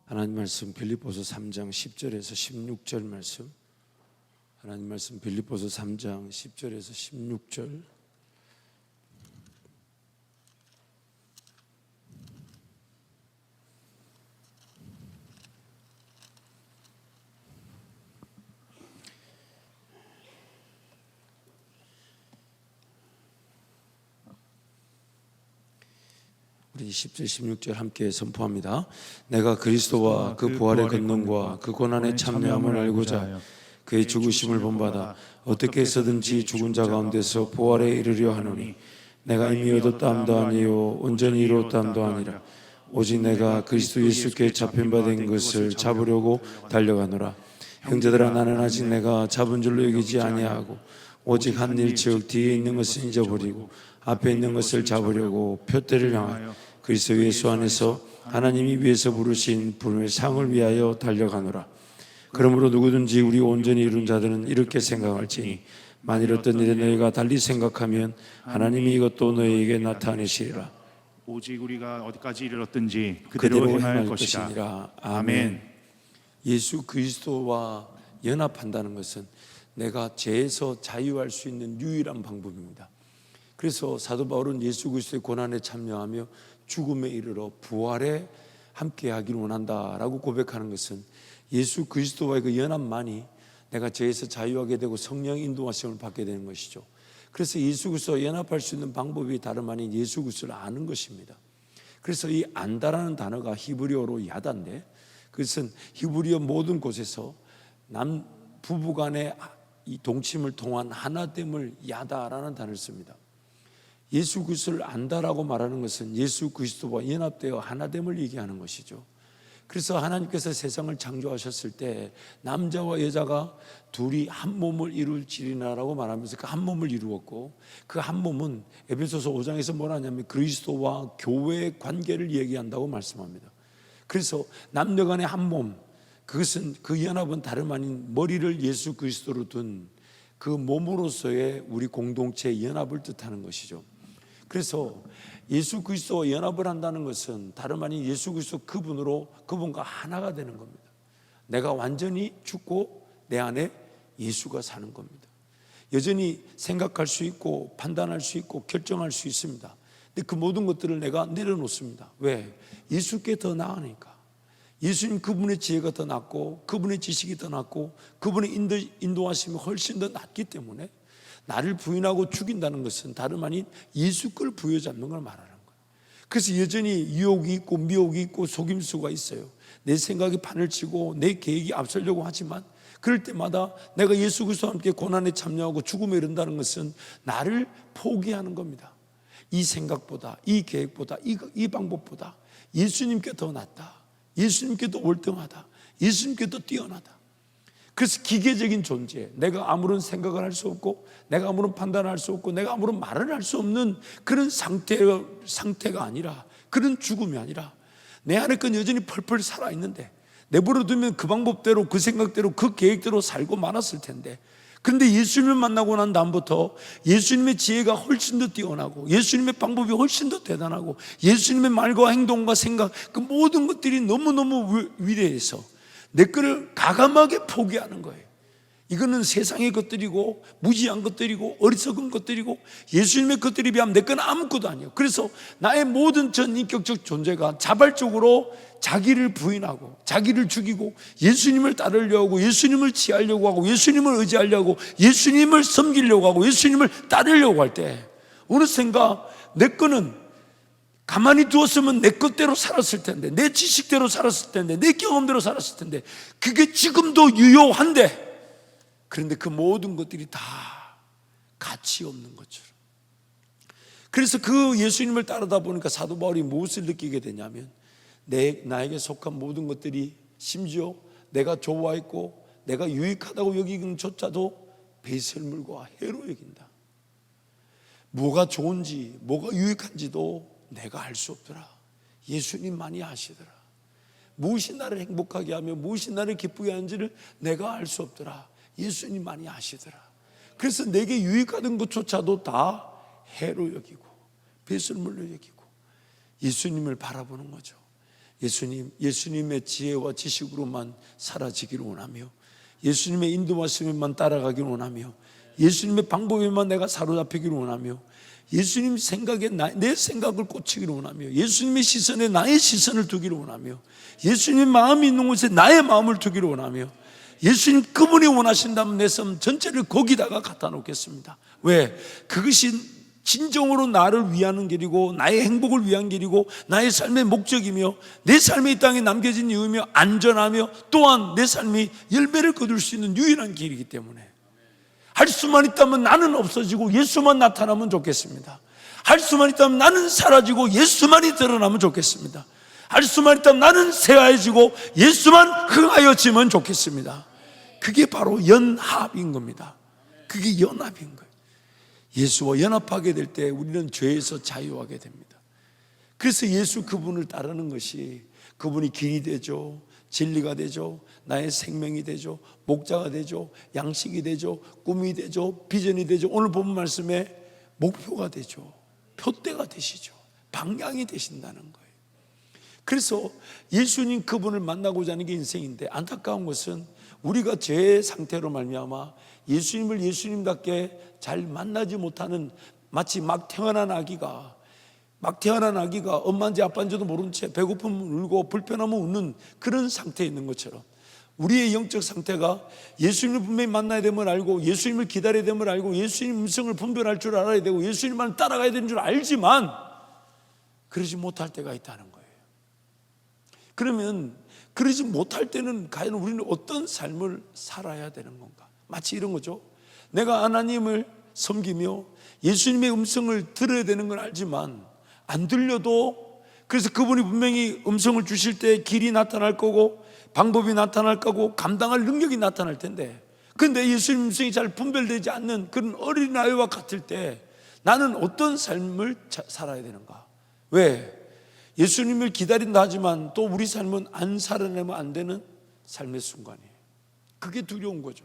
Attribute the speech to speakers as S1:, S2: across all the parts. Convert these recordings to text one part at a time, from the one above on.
S1: 하나님 말씀 빌립보서 3장 10절에서 16절 말씀. 하나님 말씀 빌립보서 3장 10절에서 16절. 우리 10절 16절 함께 선포합니다. 내가 그리스도와 그 부활의 권능과 그 고난의 참여함을 알고자 하여 그의 죽으심을 본받아 어떻게 해서든지 죽은 자 가운데서 부활에 이르려 하노니 내가 이미 얻었다함도 아니요 온전히 이루었다함도 아니라 오직 내가 그리스도 예수께 잡힌 바 된 것을 잡으려고 달려가노라. 형제들아, 나는 아직 내가 잡은 줄로 여기지 아니하고 오직 한 일 즉 뒤에 있는 것을 잊어버리고 앞에 있는 것을 잡으려고 표대를 향하여 그리스도 예수 안에서 하나님이 위에서 부르신 부름의 상을 위하여 달려가노라. 그러므로 누구든지 우리 온전히 이룬 자들은 이렇게 생각할지니 만일 어떤 일에 너희가 달리 생각하면 하나님이 이것도 너희에게 나타내시리라.
S2: 오직 우리가 어디까지 이르렀든지 그대로 행할 것이라. 아멘.
S1: 예수 그리스도와 연합한다는 것은 내가 죄에서 자유할 수 있는 유일한 방법입니다. 그래서 사도 바울은 예수 그리스도의 고난에 참여하며 죽음에 이르러 부활에 함께하기를 원한다라고 고백하는 것은 예수 그리스도와의 그 연합만이 내가 죄에서 자유하게 되고 성령의 인도하심을 받게 되는 것이죠. 그래서 예수 그리스도와 연합할 수 있는 방법이 다름 아닌 예수 그리스도를 아는 것입니다. 그래서 이 안다라는 단어가 히브리어로 야다인데, 그것은 히브리어 모든 곳에서 남 부부간의 이 동침을 통한 하나됨을 야다라는 단어를 씁니다. 예수 그리스도를 안다라고 말하는 것은 예수 그리스도와 연합되어 하나됨을 얘기하는 것이죠. 그래서 하나님께서 세상을 창조하셨을 때 남자와 여자가 둘이 한 몸을 이룰지리라고 말하면서 그 한 몸을 이루었고, 그 한 몸은 에베소서 5장에서 뭐라 하냐면 그리스도와 교회의 관계를 얘기한다고 말씀합니다. 그래서 남녀 간의 한 몸, 그것은 그 연합은 다름 아닌 머리를 예수 그리스도로 둔 그 몸으로서의 우리 공동체의 연합을 뜻하는 것이죠. 그래서 예수 그리스도와 연합을 한다는 것은 다름 아닌 예수 그리스도 그분과 하나가 되는 겁니다. 내가 완전히 죽고 내 안에 예수가 사는 겁니다. 여전히 생각할 수 있고 판단할 수 있고 결정할 수 있습니다. 근데 그 모든 것들을 내가 내려놓습니다. 왜? 예수께 더 나으니까. 예수님 그분의 지혜가 더 낫고 그분의 지식이 더 낫고 그분의 인도하심이 훨씬 더 낫기 때문에 나를 부인하고 죽인다는 것은 다름 아닌 예수 걸 부여잡는 걸 말하는 거예요. 그래서 여전히 유혹이 있고 미혹이 있고 속임수가 있어요. 내 생각이 판을 치고 내 계획이 앞서려고 하지만 그럴 때마다 내가 예수 그리스도와 함께 고난에 참여하고 죽음에 이른다는 것은 나를 포기하는 겁니다. 이 생각보다 이 계획보다 이 방법보다 예수님께 더 낫다, 예수님께 더 월등하다, 예수님께 더 뛰어나다. 그래서 기계적인 존재, 내가 아무런 생각을 할 수 없고 내가 아무런 판단을 할 수 없고 내가 아무런 말을 할 수 없는 그런 상태가 아니라, 그런 죽음이 아니라 내 안에 건 여전히 펄펄 살아있는데 내버려두면 그 방법대로 그 생각대로 그 계획대로 살고 말았을 텐데, 그런데 예수님을 만나고 난 다음부터 예수님의 지혜가 훨씬 더 뛰어나고 예수님의 방법이 훨씬 더 대단하고 예수님의 말과 행동과 생각, 그 모든 것들이 너무너무 위대해서 내 거를 가감하게 포기하는 거예요. 이거는 세상의 것들이고 무지한 것들이고 어리석은 것들이고 예수님의 것들에 비하면 내 건 아무것도 아니에요. 그래서 나의 모든 전 인격적 존재가 자발적으로 자기를 부인하고 자기를 죽이고 예수님을 따르려고 하고 예수님을 취하려고 하고 예수님을 의지하려고 하고 예수님을 섬기려고 하고 예수님을 따르려고 할 때 어느샌가 내 거는 가만히 두었으면 내 것대로 살았을 텐데, 내 지식대로 살았을 텐데, 내 경험대로 살았을 텐데, 그게 지금도 유효한데, 그런데 그 모든 것들이 다 가치 없는 것처럼. 그래서 그 예수님을 따르다 보니까 사도 바울이 무엇을 느끼게 되냐면 나에게 속한 모든 것들이 심지어 내가 좋아했고 내가 유익하다고 여기는 조차도 배설물과 해로 여긴다. 뭐가 좋은지 뭐가 유익한지도 내가 알 수 없더라. 예수님만이 아시더라. 무엇이 나를 행복하게 하며 무엇이 나를 기쁘게 하는지를 내가 알 수 없더라. 예수님만이 아시더라. 그래서 내게 유익하던 것조차도 다 해로 여기고 배설물로 여기고 예수님을 바라보는 거죠. 예수님의 지혜와 지식으로만 사라지기를 원하며, 예수님의 인도 말씀에만 따라가기를 원하며, 예수님의 방법에만 내가 사로잡히기를 원하며, 예수님 생각에 내 생각을 꽂히기를 원하며, 예수님의 시선에 나의 시선을 두기를 원하며, 예수님 마음이 있는 곳에 나의 마음을 두기를 원하며, 예수님 그분이 원하신다면 내 삶 전체를 거기다가 갖다 놓겠습니다. 왜? 그것이 진정으로 나를 위하는 길이고, 나의 행복을 위한 길이고, 나의 삶의 목적이며, 내 삶이 이 땅에 남겨진 이유며, 안전하며, 또한 내 삶이 열매를 거둘 수 있는 유일한 길이기 때문에, 할 수만 있다면 나는 없어지고 예수만 나타나면 좋겠습니다. 할 수만 있다면 나는 사라지고 예수만이 드러나면 좋겠습니다. 할 수만 있다면 나는 새하얘지고 예수만 흥하여지면 좋겠습니다. 그게 바로 연합인 겁니다. 그게 연합인 거예요. 예수와 연합하게 될 때 우리는 죄에서 자유하게 됩니다. 그래서 예수 그분을 따르는 것이, 그분이 길이 되죠, 진리가 되죠, 나의 생명이 되죠, 목자가 되죠, 양식이 되죠, 꿈이 되죠, 비전이 되죠, 오늘 본 말씀에 목표가 되죠, 표대가 되시죠, 방향이 되신다는 거예요. 그래서 예수님 그분을 만나고자 하는 게 인생인데, 안타까운 것은 우리가 죄의 상태로 말미암아 예수님을 예수님답게 잘 만나지 못하는, 마치 막 태어난 아기가 엄마인지 아빠인지도 모른 채 배고프면 울고 불편하면 웃는 그런 상태에 있는 것처럼, 우리의 영적 상태가 예수님을 분명히 만나야 됨을 알고, 예수님을 기다려야 됨을 알고, 예수님 음성을 분별할 줄 알아야 되고, 예수님만 따라가야 되는 줄 알지만 그러지 못할 때가 있다는 거예요. 그러면 그러지 못할 때는 과연 우리는 어떤 삶을 살아야 되는 건가? 마치 이런 거죠. 내가 하나님을 섬기며 예수님의 음성을 들어야 되는 건 알지만 안 들려도, 그래서 그분이 분명히 음성을 주실 때 길이 나타날 거고, 방법이 나타날 거고, 감당할 능력이 나타날 텐데, 그런데 예수님 음성이 잘 분별되지 않는 그런 어린아이와 같을 때 나는 어떤 삶을 살아야 되는가? 왜? 예수님을 기다린다 하지만 또 우리 삶은 안 살아내면 안 되는 삶의 순간이에요. 그게 두려운 거죠.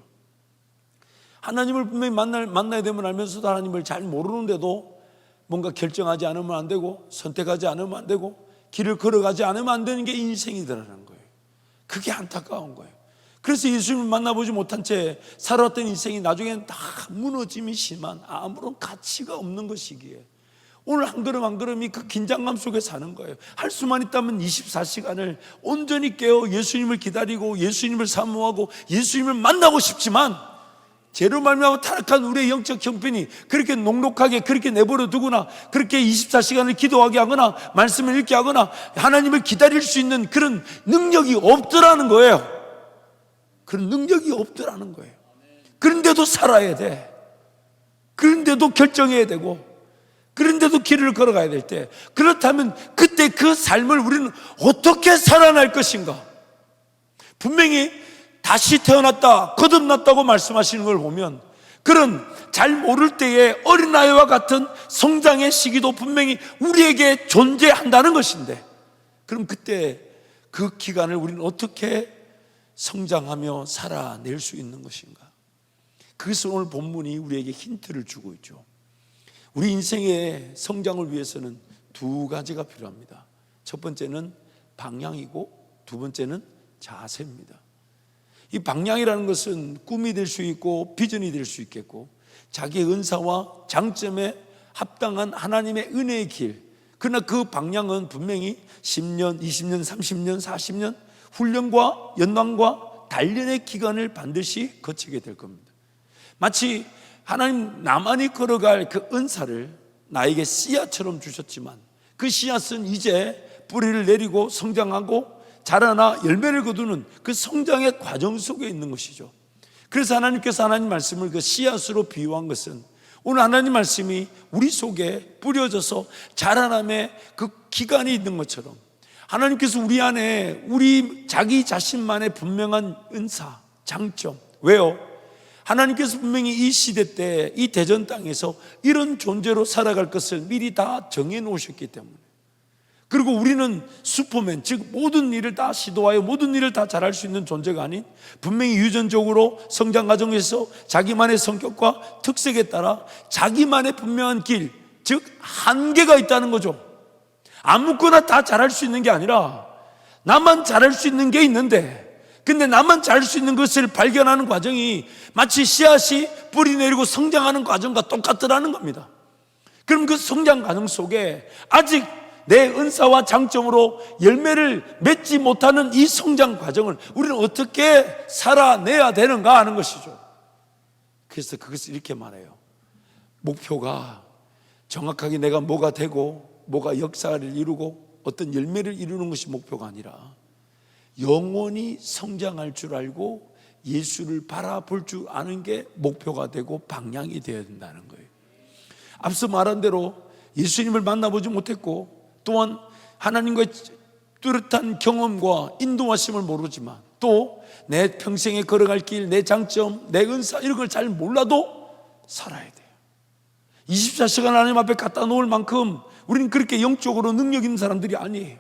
S1: 하나님을 분명히 만나야 되면 알면서도 하나님을 잘 모르는데도 뭔가 결정하지 않으면 안 되고, 선택하지 않으면 안 되고, 길을 걸어가지 않으면 안 되는 게 인생이더라는 거예요. 그게 안타까운 거예요. 그래서 예수님을 만나보지 못한 채 살아왔던 인생이 나중에는 다 무너짐이 심한, 아무런 가치가 없는 것이기에 오늘 한 걸음 한 걸음이 그 긴장감 속에 사는 거예요. 할 수만 있다면 24시간을 온전히 깨어 예수님을 기다리고 예수님을 사모하고 예수님을 만나고 싶지만, 죄로 말미암아 타락한 우리의 영적 형편이 그렇게 녹록하게 그렇게 내버려 두거나, 그렇게 24시간을 기도하게 하거나 말씀을 읽게 하거나 하나님을 기다릴 수 있는 그런 능력이 없더라는 거예요. 그런 능력이 없더라는 거예요. 그런데도 살아야 돼. 그런데도 결정해야 되고, 그런데도 길을 걸어가야 될 때, 그렇다면 그때 그 삶을 우리는 어떻게 살아날 것인가? 분명히 다시 태어났다, 거듭났다고 말씀하시는 걸 보면, 그런 잘 모를 때의 어린아이와 같은 성장의 시기도 분명히 우리에게 존재한다는 것인데, 그럼 그때 그 기간을 우리는 어떻게 성장하며 살아낼 수 있는 것인가? 그것을 오늘 본문이 우리에게 힌트를 주고 있죠. 우리 인생의 성장을 위해서는 두 가지가 필요합니다. 첫 번째는 방향이고, 두 번째는 자세입니다. 이 방향이라는 것은 꿈이 될 수 있고 비전이 될 수 있겠고, 자기의 은사와 장점에 합당한 하나님의 은혜의 길, 그러나 그 방향은 분명히 10년, 20년, 30년, 40년 훈련과 연단과 단련의 기간을 반드시 거치게 될 겁니다. 마치 하나님 나만이 걸어갈 그 은사를 나에게 씨앗처럼 주셨지만, 그 씨앗은 이제 뿌리를 내리고 성장하고 자라나 열매를 거두는 그 성장의 과정 속에 있는 것이죠. 그래서 하나님께서 하나님 말씀을 그 씨앗으로 비유한 것은, 오늘 하나님 말씀이 우리 속에 뿌려져서 자라남의 그 기간이 있는 것처럼, 하나님께서 우리 안에 우리 자기 자신만의 분명한 은사, 장점, 왜요? 하나님께서 분명히 이 시대 때 이 대전 땅에서 이런 존재로 살아갈 것을 미리 다 정해 놓으셨기 때문에, 그리고 우리는 슈퍼맨, 즉 모든 일을 다 시도하여 모든 일을 다 잘할 수 있는 존재가 아닌, 분명히 유전적으로 성장 과정에서 자기만의 성격과 특색에 따라 자기만의 분명한 길, 즉 한계가 있다는 거죠. 아무거나 다 잘할 수 있는 게 아니라 나만 잘할 수 있는 게 있는데, 근데 나만 잘할 수 있는 것을 발견하는 과정이 마치 씨앗이 뿌리 내리고 성장하는 과정과 똑같더라는 겁니다. 그럼 그 성장 과정 속에 아직 내 은사와 장점으로 열매를 맺지 못하는 이 성장 과정을 우리는 어떻게 살아내야 되는가 하는 것이죠. 그래서 그것을 이렇게 말해요. 목표가 정확하게 내가 뭐가 되고 뭐가 역사를 이루고 어떤 열매를 이루는 것이 목표가 아니라 영원히 성장할 줄 알고 예수를 바라볼 줄 아는 게 목표가 되고 방향이 되어야 된다는 거예요. 앞서 말한 대로 예수님을 만나보지 못했고 또한 하나님과의 뚜렷한 경험과 인도하심을 모르지만 또 내 평생에 걸어갈 길, 내 장점, 내 은사 이런 걸 잘 몰라도 살아야 돼요. 24시간 하나님 앞에 갖다 놓을 만큼 우리는 그렇게 영적으로 능력 있는 사람들이 아니에요.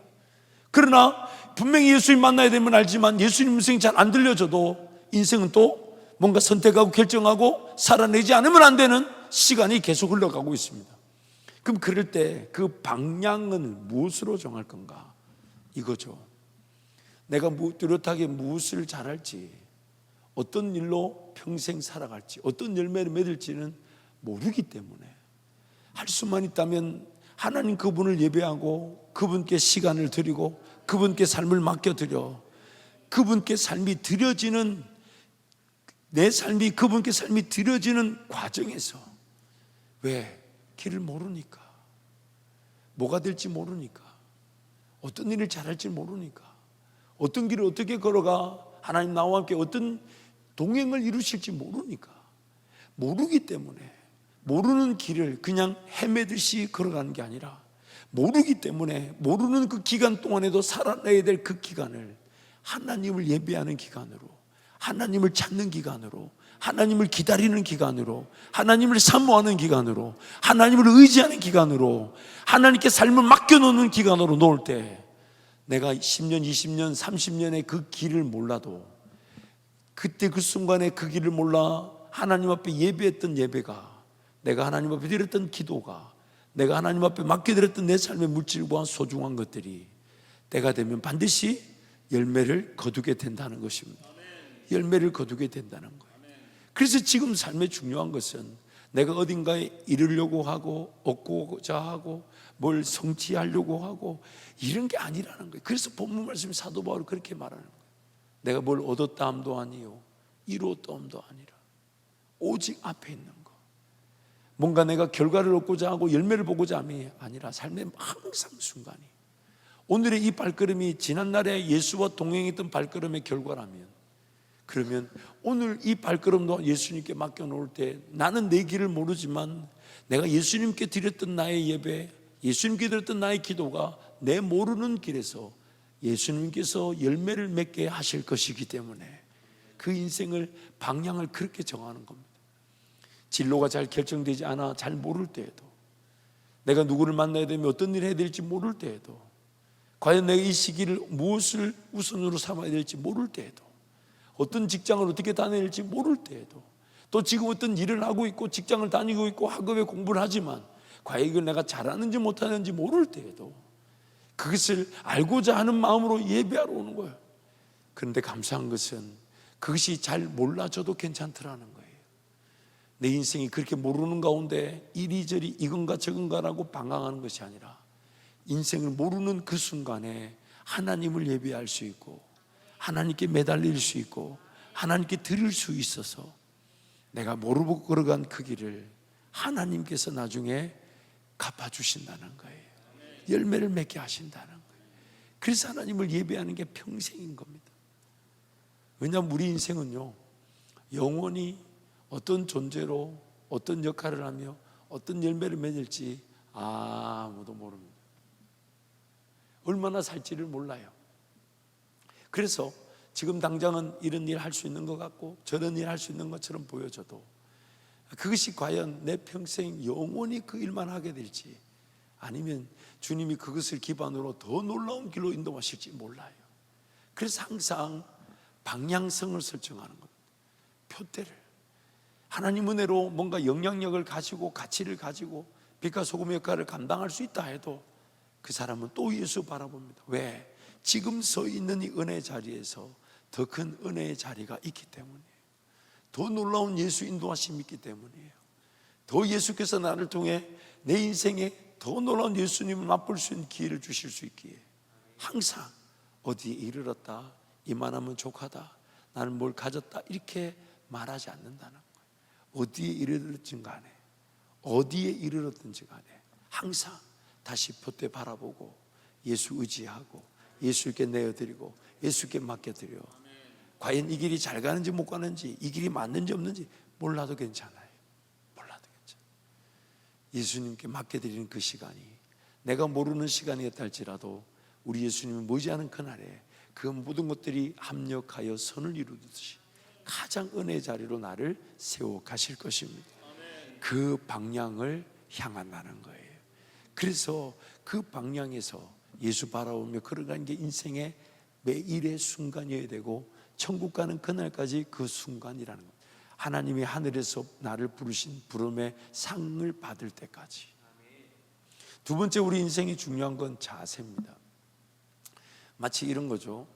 S1: 그러나 분명히 예수님 만나야 되면 알지만 예수님 음성이 잘 안 들려져도 인생은 또 뭔가 선택하고 결정하고 살아내지 않으면 안 되는 시간이 계속 흘러가고 있습니다. 그럼 그럴 때 그 방향은 무엇으로 정할 건가? 이거죠. 내가 뚜렷하게 무엇을 잘할지, 어떤 일로 평생 살아갈지, 어떤 열매를 맺을지는 모르기 때문에 할 수만 있다면 하나님 그분을 예배하고 그분께 시간을 드리고 그분께 삶을 맡겨드려 그분께 삶이 드려지는, 내 삶이 그분께 삶이 드려지는 과정에서, 왜? 길을 모르니까, 뭐가 될지 모르니까, 어떤 일을 잘할지 모르니까, 어떤 길을 어떻게 걸어가 하나님 나와 함께 어떤 동행을 이루실지 모르니까, 모르기 때문에 모르는 길을 그냥 헤매듯이 걸어가는 게 아니라 모르기 때문에 모르는 그 기간 동안에도 살아내야 될 그 기간을 하나님을 예배하는 기간으로, 하나님을 찾는 기간으로, 하나님을 기다리는 기간으로, 하나님을 사모하는 기간으로, 하나님을 의지하는 기간으로, 하나님께 삶을 맡겨놓는 기간으로 놓을 때 내가 10년, 20년, 30년의 그 길을 몰라도 그때 그 순간에 그 길을 몰라 하나님 앞에 예배했던 예배가, 내가 하나님 앞에 드렸던 기도가, 내가 하나님 앞에 맡겨드렸던 내 삶의 물질과 소중한 것들이 때가 되면 반드시 열매를 거두게 된다는 것입니다. 열매를 거두게 된다는 거예요. 그래서 지금 삶의 중요한 것은 내가 어딘가에 이르려고 하고 얻고자 하고 뭘 성취하려고 하고 이런 게 아니라는 거예요. 그래서 본문 말씀이 사도 바울이 그렇게 말하는 거예요. 내가 뭘 얻었다 함도 아니요 이루었다 함도 아니라 오직 앞에 있는 거, 뭔가 내가 결과를 얻고자 하고 열매를 보고자 함이 아니라 삶의 항상 순간이, 오늘의 이 발걸음이 지난날에 예수와 동행했던 발걸음의 결과라면, 그러면 오늘 이 발걸음도 예수님께 맡겨놓을 때 나는 내 길을 모르지만 내가 예수님께 드렸던 나의 예배, 예수님께 드렸던 나의 기도가 내 모르는 길에서 예수님께서 열매를 맺게 하실 것이기 때문에 그 인생을 방향을 그렇게 정하는 겁니다. 진로가 잘 결정되지 않아 잘 모를 때에도, 내가 누구를 만나야 되면 어떤 일을 해야 될지 모를 때에도, 과연 내가 이 시기를 무엇을 우선으로 삼아야 될지 모를 때에도, 어떤 직장을 어떻게 다녀야 될지 모를 때에도, 또 지금 어떤 일을 하고 있고 직장을 다니고 있고 학업에 공부를 하지만 과연 이걸 내가 잘하는지 못하는지 모를 때에도 그것을 알고자 하는 마음으로 예배하러 오는 거예요. 그런데 감사한 것은 그것이 잘 몰라져도 괜찮더라는 거예요. 내 인생이 그렇게 모르는 가운데 이리저리 이건가 저건가라고 방황하는 것이 아니라 인생을 모르는 그 순간에 하나님을 예배할 수 있고 하나님께 매달릴 수 있고 하나님께 드릴 수 있어서 내가 모르고 걸어간 그 길을 하나님께서 나중에 갚아주신다는 거예요. 열매를 맺게 하신다는 거예요. 그래서 하나님을 예배하는 게 평생인 겁니다. 왜냐하면 우리 인생은요, 영원히 어떤 존재로 어떤 역할을 하며 어떤 열매를 맺을지 아무도 모릅니다. 얼마나 살지를 몰라요. 그래서 지금 당장은 이런 일 할 수 있는 것 같고 저런 일 할 수 있는 것처럼 보여져도 그것이 과연 내 평생 영원히 그 일만 하게 될지, 아니면 주님이 그것을 기반으로 더 놀라운 길로 인도하실지 몰라요. 그래서 항상 방향성을 설정하는 겁니다. 표대를. 하나님 은혜로 뭔가 영향력을 가지고 가치를 가지고 빛과 소금의 역할을 감당할 수 있다 해도 그 사람은 또 예수 바라봅니다. 왜? 지금 서 있는 이 은혜 자리에서 더 큰 은혜의 자리가 있기 때문이에요. 더 놀라운 예수 인도하심이 있기 때문이에요. 더 예수께서 나를 통해 내 인생에 더 놀라운 예수님을 맛볼 수 있는 기회를 주실 수 있기에 항상 어디에 이르렀다, 이만하면 족하다, 나는 뭘 가졌다 이렇게 말하지 않는다는 거예요. 어디에 이르렀든 간에, 어디에 이르렀든지 간에 항상 다시 봇대 바라보고 예수 의지하고 예수께 내어드리고 예수께 맡겨드려. 과연 이 길이 잘 가는지 못 가는지, 이 길이 맞는지 없는지 몰라도 괜찮아요. 몰라도 괜찮아요. 예수님께 맡겨드리는 그 시간이 내가 모르는 시간이었다 할지라도 우리 예수님은 머지않은 그날에 그 모든 것들이 합력하여 선을 이루듯이 가장 은혜의 자리로 나를 세워 가실 것입니다. 그 방향을 향한다는 거예요. 그래서 그 방향에서 예수 바라보며 걸어가는 게 인생의 매일의 순간이어야 되고 천국 가는 그날까지 그 순간이라는 것. 하나님이 하늘에서 나를 부르신 부름의 상을 받을 때까지. 두 번째, 우리 인생이 중요한 건 자세입니다. 마치 이런 거죠.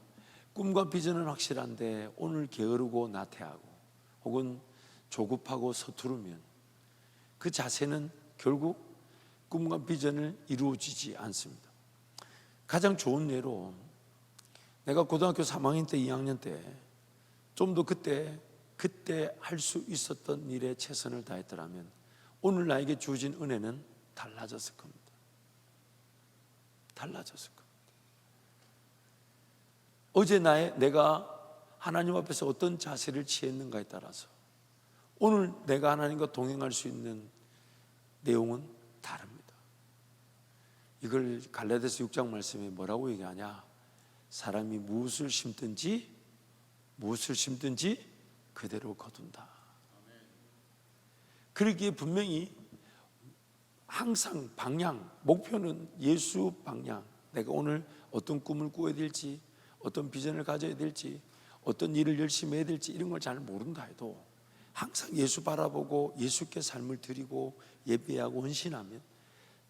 S1: 꿈과 비전은 확실한데 오늘 게으르고 나태하고 혹은 조급하고 서투르면 그 자세는 결국 꿈과 비전을 이루어지지 않습니다. 가장 좋은 예로 내가 고등학교 3학년 때 2학년 때 좀 더 그때 할 수 있었던 일에 최선을 다했더라면 오늘 나에게 주어진 은혜는 달라졌을 겁니다. 달라졌을 겁니다. 어제 내가 하나님 앞에서 어떤 자세를 취했는가에 따라서 오늘 내가 하나님과 동행할 수 있는 내용은 다릅니다. 이걸 갈라디아서 6장 말씀에 뭐라고 얘기하냐? 사람이 무엇을 심든지 그대로 거둔다. 그러기에 분명히 항상 방향, 목표는 예수 방향. 내가 오늘 어떤 꿈을 꾸어야 될지, 어떤 비전을 가져야 될지, 어떤 일을 열심히 해야 될지 이런 걸 잘 모른다 해도 항상 예수 바라보고 예수께 삶을 드리고 예배하고 헌신하면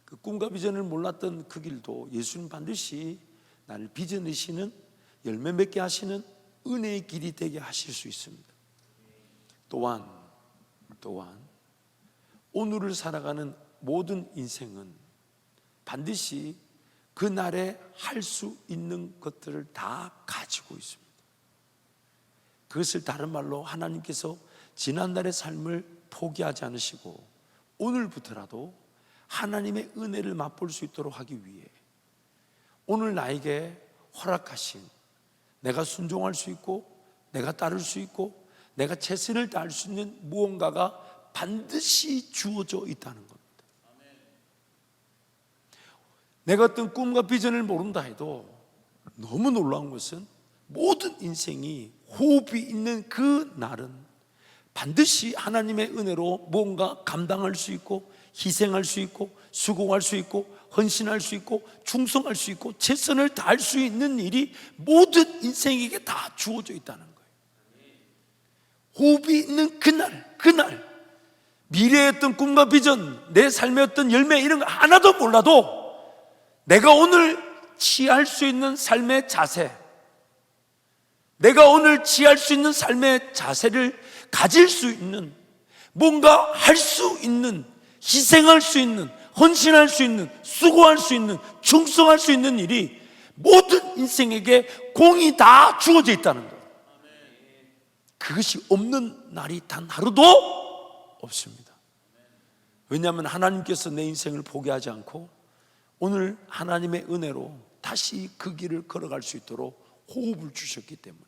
S1: 그 꿈과 비전을 몰랐던 그 길도 예수는 반드시 나를 비전이시는, 열매 맺게 하시는 은혜의 길이 되게 하실 수 있습니다. 또한 오늘을 살아가는 모든 인생은 반드시 그날에 할 수 있는 것들을 다 가지고 있습니다. 그것을 다른 말로 하나님께서 지난날의 삶을 포기하지 않으시고 오늘부터라도 하나님의 은혜를 맛볼 수 있도록 하기 위해 오늘 나에게 허락하신, 내가 순종할 수 있고 내가 따를 수 있고 내가 최선을 다할 수 있는 무언가가 반드시 주어져 있다는 겁니다. 내가 어떤 꿈과 비전을 모른다 해도 너무 놀라운 것은 모든 인생이 호흡이 있는 그 날은 반드시 하나님의 은혜로 뭔가 감당할 수 있고 희생할 수 있고 수고할 수 있고 헌신할 수 있고 충성할 수 있고 최선을 다할 수 있는 일이 모든 인생에게 다 주어져 있다는 거예요. 호흡이 있는 그날 미래의 어떤 꿈과 비전, 내 삶의 어떤 열매 이런 거 하나도 몰라도 내가 오늘 취할 수 있는 삶의 자세, 내가 오늘 취할 수 있는 삶의 자세를 가질 수 있는, 뭔가 할 수 있는, 희생할 수 있는, 헌신할 수 있는, 수고할 수 있는, 충성할 수 있는 일이 모든 인생에게 공이 다 주어져 있다는 거예요. 그것이 없는 날이 단 하루도 없습니다. 왜냐하면 하나님께서 내 인생을 포기하지 않고 오늘 하나님의 은혜로 다시 그 길을 걸어갈 수 있도록 호흡을 주셨기 때문에,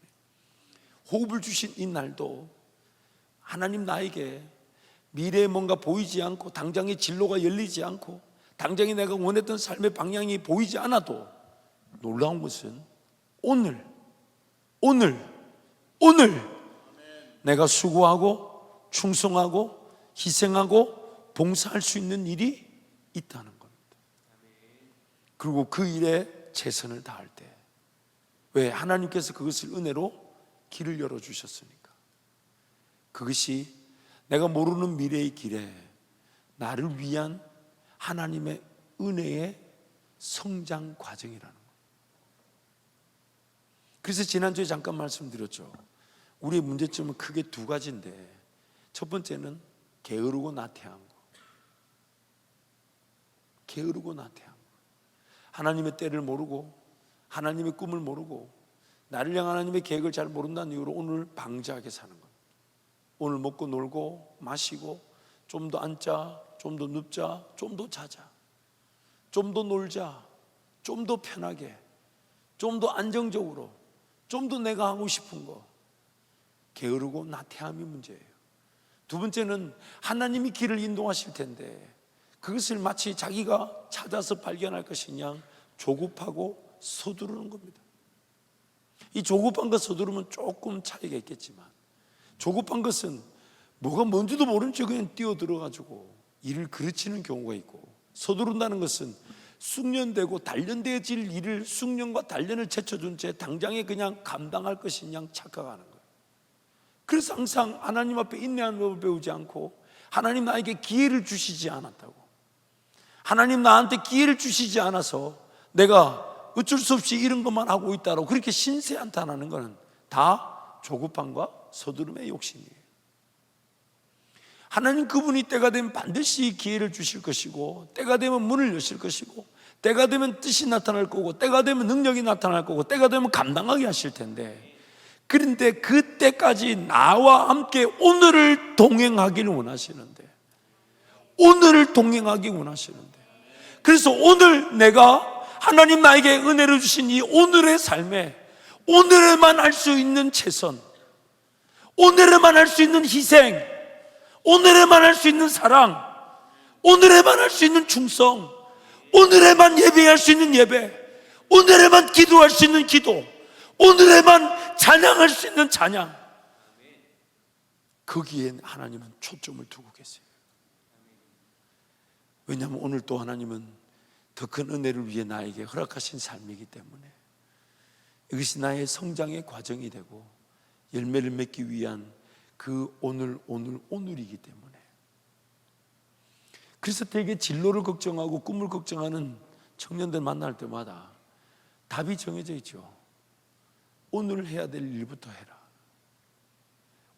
S1: 호흡을 주신 이 날도 하나님 나에게 미래에 뭔가 보이지 않고 당장의 진로가 열리지 않고 당장에 내가 원했던 삶의 방향이 보이지 않아도 놀라운 것은 오늘 내가 수고하고 충성하고 희생하고 봉사할 수 있는 일이 있다는 겁니다. 그리고 그 일에 최선을 다할 때, 왜? 하나님께서 그것을 은혜로 길을 열어주셨으니까. 그것이 내가 모르는 미래의 길에 나를 위한 하나님의 은혜의 성장 과정이라는 거예요. 그래서 지난주에 잠깐 말씀드렸죠. 우리의 문제점은 크게 두 가지인데, 첫 번째는 게으르고 나태한 거. 게으르고 나태한 거. 하나님의 때를 모르고, 하나님의 꿈을 모르고, 나를 향한 하나님의 계획을 잘 모른다는 이유로 오늘 방자하게 사는 것. 오늘 먹고 놀고 마시고, 좀 더 앉자, 좀 더 눕자, 좀 더 자자, 좀 더 놀자, 좀 더 편하게, 좀 더 안정적으로, 좀 더 내가 하고 싶은 거. 게으르고 나태함이 문제예요. 두 번째는 하나님이 길을 인도하실 텐데 그것을 마치 자기가 찾아서 발견할 것이냐 조급하고 서두르는 겁니다. 이 조급한 것 서두르면 조금 차이가 있겠지만, 조급한 것은 뭐가 뭔지도 모른 채 그냥 뛰어들어가지고 일을 그르치는 경우가 있고, 서두른다는 것은 숙련되고 단련되어질 일을 숙련과 단련을 제쳐준 채 당장에 그냥 감당할 것이냐 착각하는 거예요. 그래서 항상 하나님 앞에 인내하는 법을 배우지 않고, 하나님 나에게 기회를 주시지 않았다고, 하나님 나한테 기회를 주시지 않아서 내가 어쩔 수 없이 이런 것만 하고 있다고 그렇게 신세한탄하는 것은 다 조급함과 서두름의 욕심이에요. 하나님 그분이 때가 되면 반드시 기회를 주실 것이고, 때가 되면 문을 여실 것이고, 때가 되면 뜻이 나타날 거고, 때가 되면 능력이 나타날 거고, 때가 되면 감당하게 하실 텐데, 그런데 그때까지 나와 함께 오늘을 동행하기를 원하시는데, 오늘을 동행하기 원하시는데, 그래서 오늘 내가 하나님 나에게 은혜를 주신 이 오늘의 삶에, 오늘에만 할 수 있는 최선, 오늘에만 할 수 있는 희생, 오늘에만 할 수 있는 사랑, 오늘에만 할 수 있는 충성, 오늘에만 예배할 수 있는 예배, 오늘에만 기도할 수 있는 기도, 오늘에만 찬양할 수 있는 찬양, 거기에 하나님은 초점을 두고 계세요. 왜냐하면 오늘 또 하나님은 더 큰 은혜를 위해 나에게 허락하신 삶이기 때문에, 이것이 나의 성장의 과정이 되고 열매를 맺기 위한 그 오늘이기 때문에. 그래서 되게 진로를 걱정하고 꿈을 걱정하는 청년들 만날 때마다 답이 정해져 있죠. 오늘 해야 될 일부터 해라.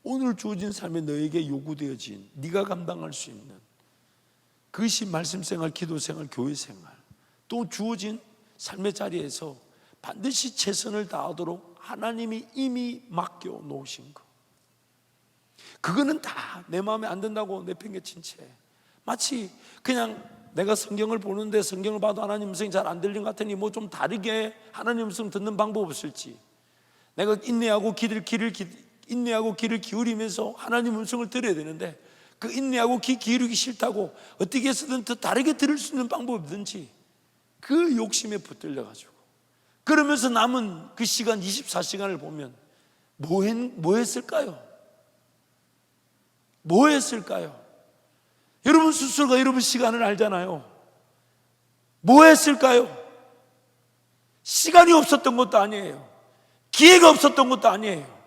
S1: 오늘 주어진 삶에 너에게 요구되어진, 네가 감당할 수 있는, 그것이 말씀생활, 기도생활, 교회생활, 또 주어진 삶의 자리에서 반드시 최선을 다하도록 하나님이 이미 맡겨 놓으신 것, 그거는 다 내 마음에 안 든다고 내팽개친 채, 마치 그냥 내가 성경을 보는데 성경을 봐도 하나님 음성이 잘 안 들린 것 같으니 뭐 좀 다르게 하나님 음성 듣는 방법 없을지, 내가 인내하고 귀를 기울이면서 하나님 음성을 들어야 되는데 그 인내하고 귀 기울이기 싫다고 어떻게 해서든 더 다르게 들을 수 있는 방법이 없든지 그 욕심에 붙들려가지고, 그러면서 남은 그 시간 24시간을 보면 뭐 했을까요? 뭐 했을까요? 여러분 스스로가 여러분 시간을 알잖아요. 뭐 했을까요? 시간이 없었던 것도 아니에요. 기회가 없었던 것도 아니에요.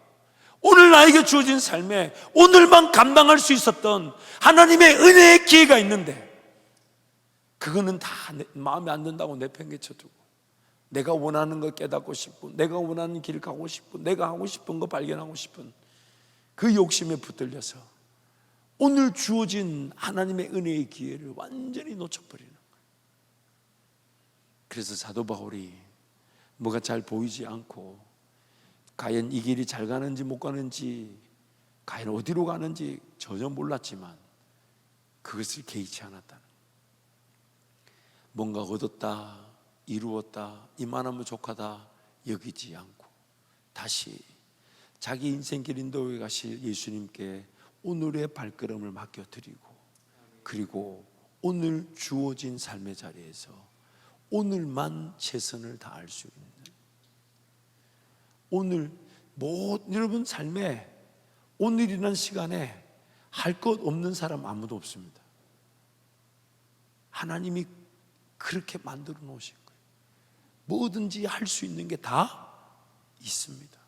S1: 오늘 나에게 주어진 삶에 오늘만 감당할 수 있었던 하나님의 은혜의 기회가 있는데, 그거는 다 마음에 안 든다고 내팽개쳐두고, 내가 원하는 거 깨닫고 싶고, 내가 원하는 길을 가고 싶고, 내가 하고 싶은 거 발견하고 싶은 그 욕심에 붙들려서 오늘 주어진 하나님의 은혜의 기회를 완전히 놓쳐버리는 거예요. 그래서 사도 바울이 뭐가 잘 보이지 않고, 과연 이 길이 잘 가는지 못 가는지, 과연 어디로 가는지 전혀 몰랐지만 그것을 개의치 않았다는, 뭔가 얻었다, 이루었다, 이만하면 족하다 여기지 않고 다시 자기 인생길 인도에 가실 예수님께 오늘의 발걸음을 맡겨드리고, 그리고 오늘 주어진 삶의 자리에서 오늘만 최선을 다할 수 있는, 오늘 여러분 삶에 오늘이라는 시간에 할 것 없는 사람 아무도 없습니다. 하나님이 그렇게 만들어 놓으신 거예요. 뭐든지 할 수 있는 게 다 있습니다.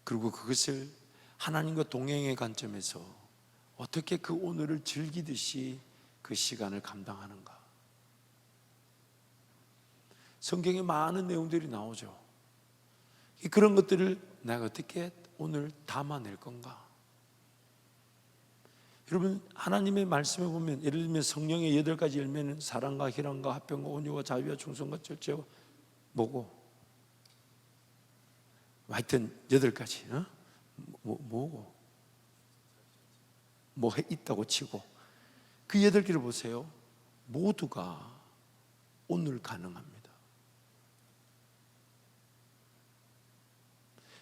S1: 그리고 그것을 하나님과 동행의 관점에서 어떻게 그 오늘을 즐기듯이 그 시간을 감당하는가. 성경에 많은 내용들이 나오죠. 그런 것들을 내가 어떻게 오늘 담아낼 건가? 여러분, 하나님의 말씀에 보면 예를 들면 성령의 8가지 열매는 사랑과 희락과 화평과 온유와 자비와 충성과 절제와 뭐고? 하여튼 8가지. 뭐고? 뭐 있다고 치고 그 8개를 보세요. 모두가 오늘 가능합니다.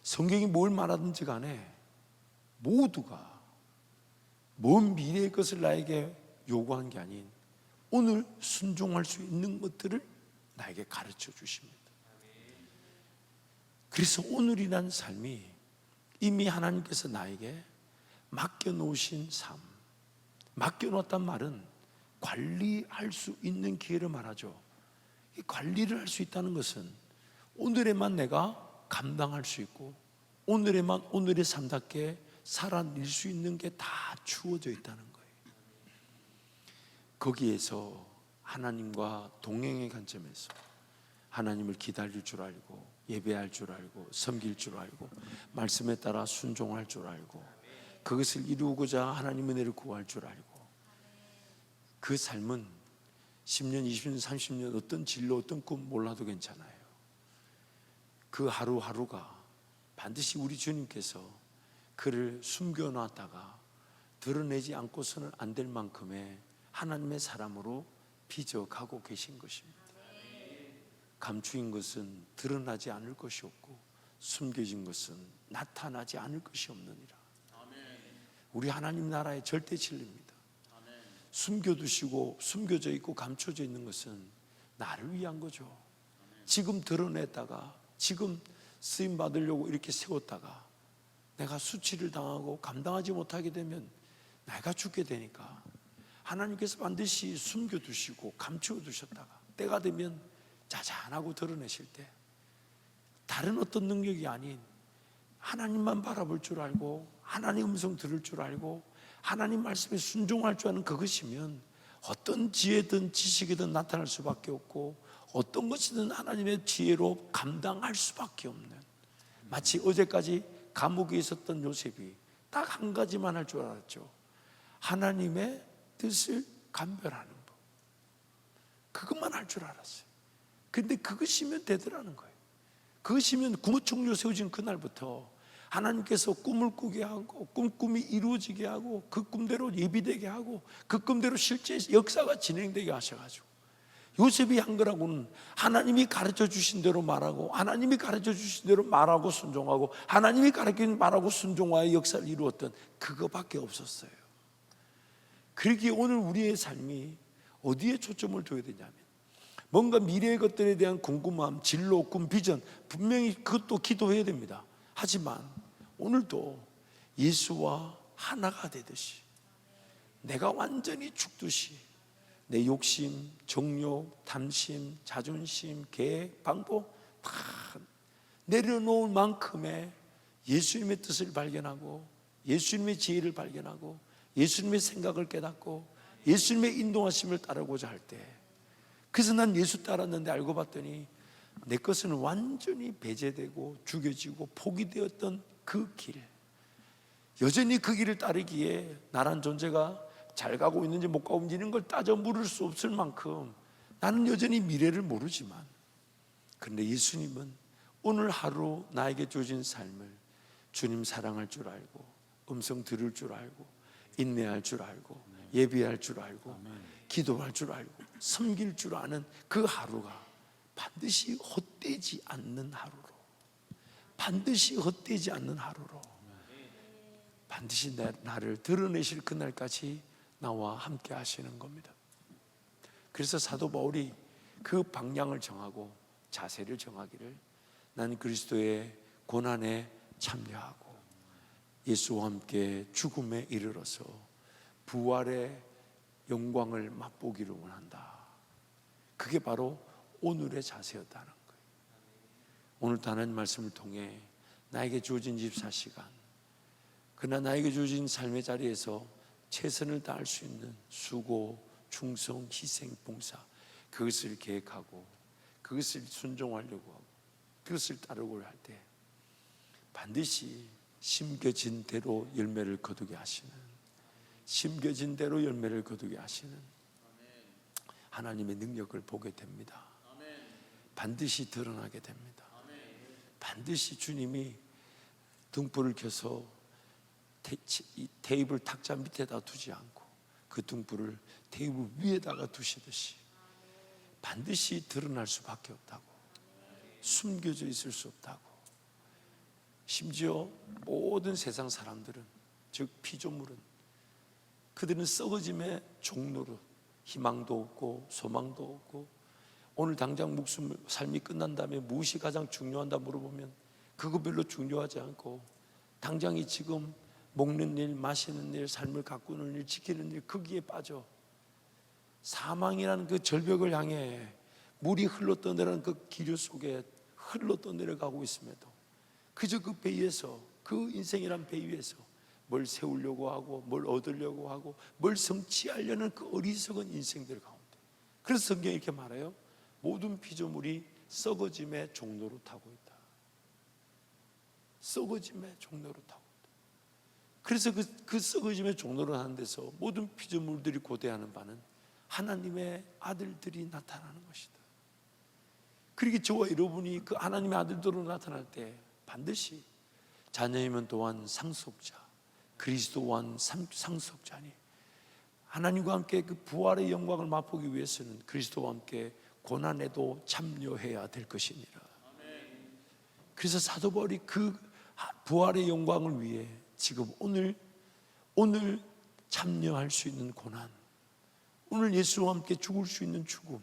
S1: 성경이 뭘 말하든지 간에 모두가 먼 미래의 것을 나에게 요구한 게 아닌 오늘 순종할 수 있는 것들을 나에게 가르쳐 주십니다. 그래서 오늘이란 삶이 이미 하나님께서 나에게 맡겨놓으신 삶, 맡겨놓았단 말은 관리할 수 있는 기회를 말하죠. 이 관리를 할 수 있다는 것은 오늘에만 내가 감당할 수 있고 오늘에만 오늘의 삶답게 살아낼 수 있는 게 다 주어져 있다는 거예요. 거기에서 하나님과 동행의 관점에서 하나님을 기다릴 줄 알고 예배할 줄 알고 섬길 줄 알고 말씀에 따라 순종할 줄 알고 그것을 이루고자 하나님 은혜를 구할 줄 알고 그 삶은 10년, 20년, 30년 어떤 진로, 어떤 꿈 몰라도 괜찮아요. 그 하루하루가 반드시 우리 주님께서 그를 숨겨놨다가 드러내지 않고서는 안 될 만큼의 하나님의 사람으로 빚어가고 계신 것입니다. 감추인 것은 드러나지 않을 것이 없고 숨겨진 것은 나타나지 않을 것이 없느니라. 우리 하나님 나라의 절대 진리입니다. 숨겨두시고 숨겨져 있고 감춰져 있는 것은 나를 위한 거죠. 지금 드러냈다가 지금 쓰임 받으려고 이렇게 세웠다가 내가 수치를 당하고 감당하지 못하게 되면 내가 죽게 되니까 하나님께서 반드시 숨겨두시고 감춰두셨다가 때가 되면 짜잔하고 드러내실 때 다른 어떤 능력이 아닌 하나님만 바라볼 줄 알고 하나님 음성 들을 줄 알고 하나님 말씀에 순종할 줄 아는 그것이면 어떤 지혜든 지식이든 나타날 수밖에 없고 어떤 것이든 하나님의 지혜로 감당할 수밖에 없는, 마치 어제까지 감옥에 있었던 요셉이 딱 한 가지만 할 줄 알았죠. 하나님의 뜻을 감별하는 법, 그것만 할 줄 알았어요. 근데 그것이면 되더라는 거예요. 그것이면 구멍청료 세워진 그날부터 하나님께서 꿈을 꾸게 하고 꿈이 이루어지게 하고 그 꿈대로 예비되게 하고 그 꿈대로 실제 역사가 진행되게 하셔가지고 요셉이 한 거라고는 하나님이 가르쳐 주신 대로 말하고 하나님이 가르쳐 주신 대로 말하고 순종하고 하나님이 가르친 말하고 순종하여 역사를 이루었던 그거밖에 없었어요. 그러기에 오늘 우리의 삶이 어디에 초점을 둬야 되냐면 뭔가 미래의 것들에 대한 궁금함, 진로, 꿈, 비전 분명히 그것도 기도해야 됩니다. 하지만 오늘도 예수와 하나가 되듯이 내가 완전히 죽듯이 내 욕심, 정욕, 탐심, 자존심, 계획, 방법 다 내려놓을 만큼의 예수님의 뜻을 발견하고 예수님의 지혜를 발견하고 예수님의 생각을 깨닫고 예수님의 인도하심을 따르고자 할 때, 그래서 난 예수 따랐는데 알고 봤더니 내 것은 완전히 배제되고 죽여지고 포기되었던 그 길, 여전히 그 길을 따르기에 나란 존재가 잘 가고 있는지 못 가고 있는 걸 따져 물을 수 없을 만큼 나는 여전히 미래를 모르지만, 그런데 예수님은 오늘 하루 나에게 주어진 삶을 주님 사랑할 줄 알고 음성 들을 줄 알고 인내할 줄 알고 예비할 줄 알고 기도할 줄 알고 섬길 줄 아는 그 하루가 반드시 헛되지 않는 하루로, 반드시 헛되지 않는 하루로, 반드시 나를 드러내실 그날까지 나와 함께 하시는 겁니다. 그래서 사도 바울이 그 방향을 정하고 자세를 정하기를, 난 그리스도의 고난에 참여하고 예수와 함께 죽음에 이르러서 부활의 영광을 맛보기를 원한다. 그게 바로 오늘의 자세였다는 거예요. 오늘 하나님 말씀을 통해 나에게 주어진 24시간, 그러나 나에게 주어진 삶의 자리에서 최선을 다할 수 있는 수고, 충성, 희생, 봉사, 그것을 계획하고 그것을 순종하려고 하고 그것을 따르고 할 때 반드시 심겨진 대로 열매를 거두게 하시는, 심겨진 대로 열매를 거두게 하시는 하나님의 능력을 보게 됩니다. 반드시 드러나게 됩니다. 반드시 주님이 등불을 켜서 테이블 탁자 밑에다 두지 않고 그 등불을 테이블 위에다가 두시듯이 반드시 드러날 수밖에 없다고, 숨겨져 있을 수 없다고. 심지어 모든 세상 사람들은, 즉 피조물은, 그들은 썩어짐의 종로로 희망도 없고 소망도 없고, 오늘 당장 삶이 끝난 다음에 무엇이 가장 중요한다 물어보면 그거 별로 중요하지 않고 당장 이 지금 먹는 일, 마시는 일, 삶을 가꾸는 일, 지키는 일, 거기에 빠져 사망이라는 그 절벽을 향해 물이 흘러 떠내려가는 그 기류 속에 흘러 떠내려가고 있음에도 그저 그 배 위에서, 그 인생이란 배 위에서 뭘 세우려고 하고 뭘 얻으려고 하고 뭘 성취하려는 그 어리석은 인생들 가운데, 그래서 성경이 이렇게 말해요. 모든 피조물이 썩어짐의 종로로 타고 있다. 썩어짐의 종로로 타고 있다. 그래서 그 썩어짐의 종로로 하는 데서 모든 피조물들이 고대하는 바는 하나님의 아들들이 나타나는 것이다. 그렇게 저와 여러분이 그 하나님의 아들들로 나타날 때 반드시 자녀이면 또한 상속자, 그리스도와는 상속자니 하나님과 함께 그 부활의 영광을 맛보기 위해서는 그리스도와 함께 고난에도 참여해야 될 것이니라. 그래서 사도 바울이 그 부활의 영광을 위해 지금 오늘 참여할 수 있는 고난, 오늘 예수와 함께 죽을 수 있는 죽음,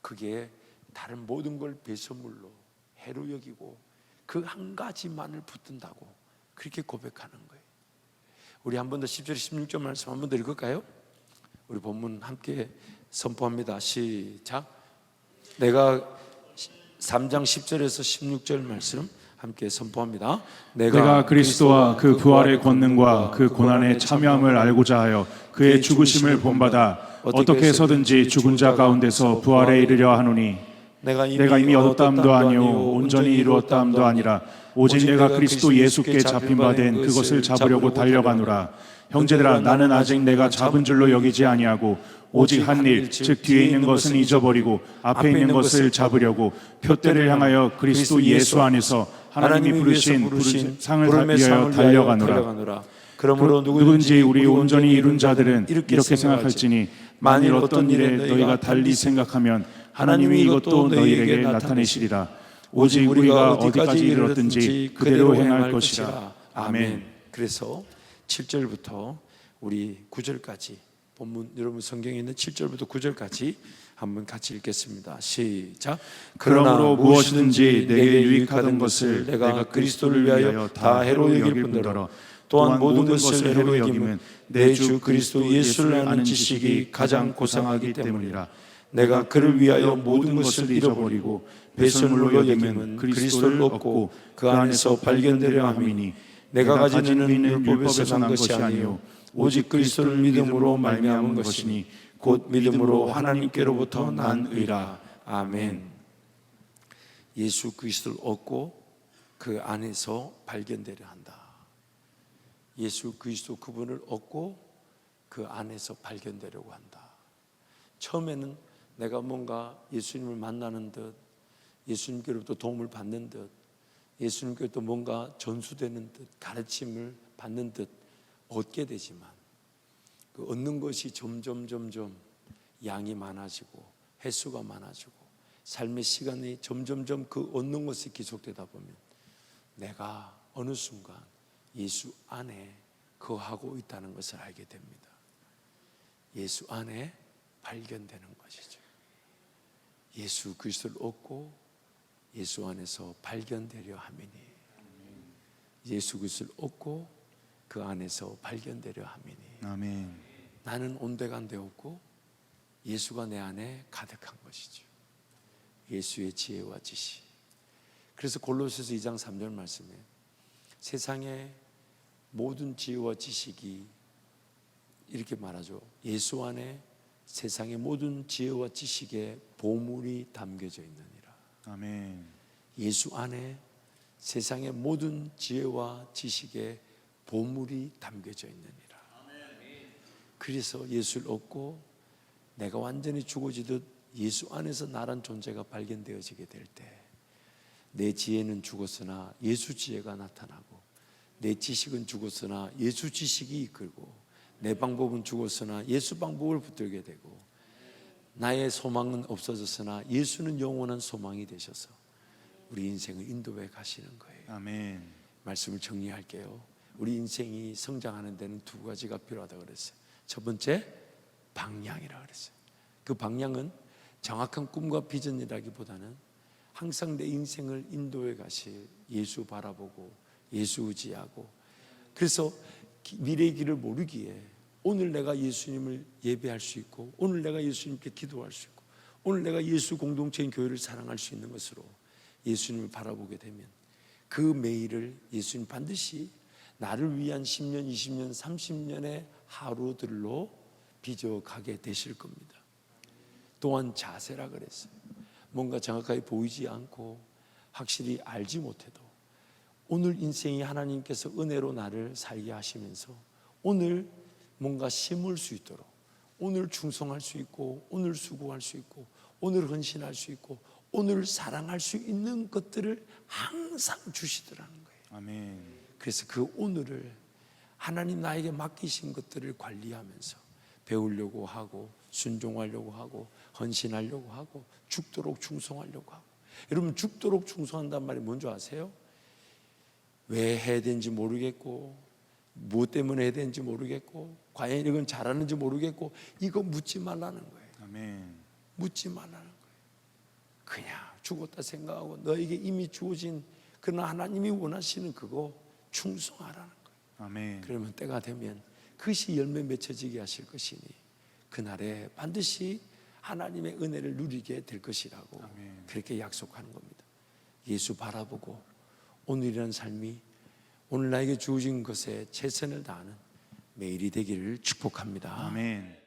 S1: 그게 다른 모든 걸 배설물로 해로 여기고 그 한 가지만을 붙든다고 그렇게 고백하는 거예요. 우리 한 번 더 10절 16절 말씀 한 번 더 읽을까요? 우리 본문 함께 선포합니다. 시작. 내가 3장 10절에서 16절 말씀 함께 선포합니다.
S3: 내가 그리스도와 그 부활의 권능과 그 고난의 참여함을 알고자 하여 그의 죽으심을 본받아 어떻게 해서든지 죽은 자 가운데서 부활에 이르려 하노니 내가 이미 얻었다함도 아니요 온전히 이루었다함도 아니라 오직 내가 그리스도 예수께 잡힌 바 된 그것을 잡으려고 달려가노라. 형제들아, 나는 아직 내가 잡은 줄로 여기지 아니하고 오직 한 일, 즉 뒤에 있는 것은 잊어버리고 앞에 있는 것을 잡으려고 표대를 향하여 그리스도 예수 안에서 하나님이 부르신 상을 위하여 달려가노라.
S1: 그러므로
S3: 누군지 우리 온전히 이룬 자들은 이렇게 생각할지니 만일 어떤 일에 너희가 달리 생각하면 하나님이 이것도 너희에게 나타내시리라. 오직 우리가 어디까지 이르렀든지 그대로 행할 것이라. 아멘.
S1: 그래서 7절부터 우리 9절까지 본문, 여러분 성경에 있는 7절부터 9절까지 한번 같이 읽겠습니다. 시작.
S3: 그러므로 무엇이든지 내게 유익하던 것을 내가 그리스도를 위하여 다 해로 여길 뿐더러 또한 모든 것을 해로 여김은 내 주 그리스도 예수를 아는 지식이 가장 고상하기 때문이라. 내가 그를 위하여 모든 것을 잃어버리고 배설물로 여김은 그리스도를 얻고 그 안에서 발견되려 함이니 내가 가지는 있는 율법에서 난 것이 아니요 오직 그리스도를 믿음으로 말미암은 것이니 곧 믿음으로 하나님께로부터 난 의라. 아멘.
S1: 예수 그리스도를 얻고 그 안에서 발견되려 한다. 예수 그리스도 그분을 얻고 그 안에서 발견되려고 한다. 처음에는 내가 뭔가 예수님을 만나는 듯, 예수님께로부터 도움을 받는 듯, 예수님께로부터 뭔가 전수되는 듯, 가르침을 받는 듯 얻게 되지만 그 얻는 것이 점점 양이 많아지고 횟수가 많아지고 삶의 시간이 점점 그 얻는 것이 계속되다 보면 내가 어느 순간 예수 안에 거하고 있다는 것을 알게 됩니다. 예수 안에 발견되는 것이죠. 예수 그리스도를 얻고 예수 안에서 발견되려 함이니, 예수 그리스도를 얻고 그 안에서 발견되려 함이니.
S3: 아멘.
S1: 나는 온데간데 없고 예수가 내 안에 가득한 것이죠. 예수의 지혜와 지식. 그래서 골로새서 2장 3절 말씀에 세상의 모든 지혜와 지식이 이렇게 말하죠. 예수 안에 세상의 모든 지혜와 지식의 보물이 담겨져 있느니라.
S3: 아멘.
S1: 예수 안에 세상의 모든 지혜와 지식에 보물이 담겨져 있느니라. 그래서 예수를 얻고 내가 완전히 죽어지듯 예수 안에서 나란 존재가 발견되어지게 될 때 내 지혜는 죽었으나 예수 지혜가 나타나고, 내 지식은 죽었으나 예수 지식이 이끌고, 내 방법은 죽었으나 예수 방법을 붙들게 되고, 나의 소망은 없어졌으나 예수는 영원한 소망이 되셔서 우리 인생을 인도해 가시는 거예요.
S2: 아멘.
S1: 말씀을 정리할게요. 우리 인생이 성장하는 데는 두 가지가 필요하다고 그랬어요. 첫 번째, 방향이라고 그랬어요. 그 방향은 정확한 꿈과 비전이라기보다는 항상 내 인생을 인도해 가실 예수 바라보고 예수 의지하고, 그래서 미래의 길을 모르기에 오늘 내가 예수님을 예배할 수 있고, 오늘 내가 예수님께 기도할 수 있고, 오늘 내가 예수 공동체인 교회를 사랑할 수 있는 것으로 예수님을 바라보게 되면 그 매일을 예수님 반드시 나를 위한 10년, 20년, 30년의 하루들로 빚어가게 되실 겁니다. 또한 자세라 그랬어요. 뭔가 정확하게 보이지 않고 확실히 알지 못해도 오늘 인생이 하나님께서 은혜로 나를 살게 하시면서 오늘 뭔가 심을 수 있도록, 오늘 충성할 수 있고, 오늘 수고할 수 있고, 오늘 헌신할 수 있고, 오늘 사랑할 수 있는 것들을 항상 주시더라는 거예요.
S2: 아멘.
S1: 그래서 그 오늘을 하나님 나에게 맡기신 것들을 관리하면서 배우려고 하고, 순종하려고 하고, 헌신하려고 하고, 죽도록 충성하려고 하고. 여러분, 죽도록 충성한다는 말이 뭔지 아세요? 왜 해야 되는지 모르겠고, 무엇 때문에 해야 되는지 모르겠고, 과연 이건 잘하는지 모르겠고, 이거 묻지 말라는 거예요.
S2: 아멘.
S1: 묻지 말라는 거예요. 그냥 죽었다 생각하고 너에게 이미 주어진 그러나 하나님이 원하시는 그거 충성하라는 거예요.
S2: 아멘.
S1: 그러면 때가 되면 그것이 열매 맺혀지게 하실 것이니 그날에 반드시 하나님의 은혜를 누리게 될 것이라고
S2: 아멘.
S1: 그렇게 약속하는 겁니다. 예수 바라보고 오늘이라는 삶이 오늘 나에게 주어진 것에 최선을 다하는 매일이 되기를 축복합니다.
S2: 아멘.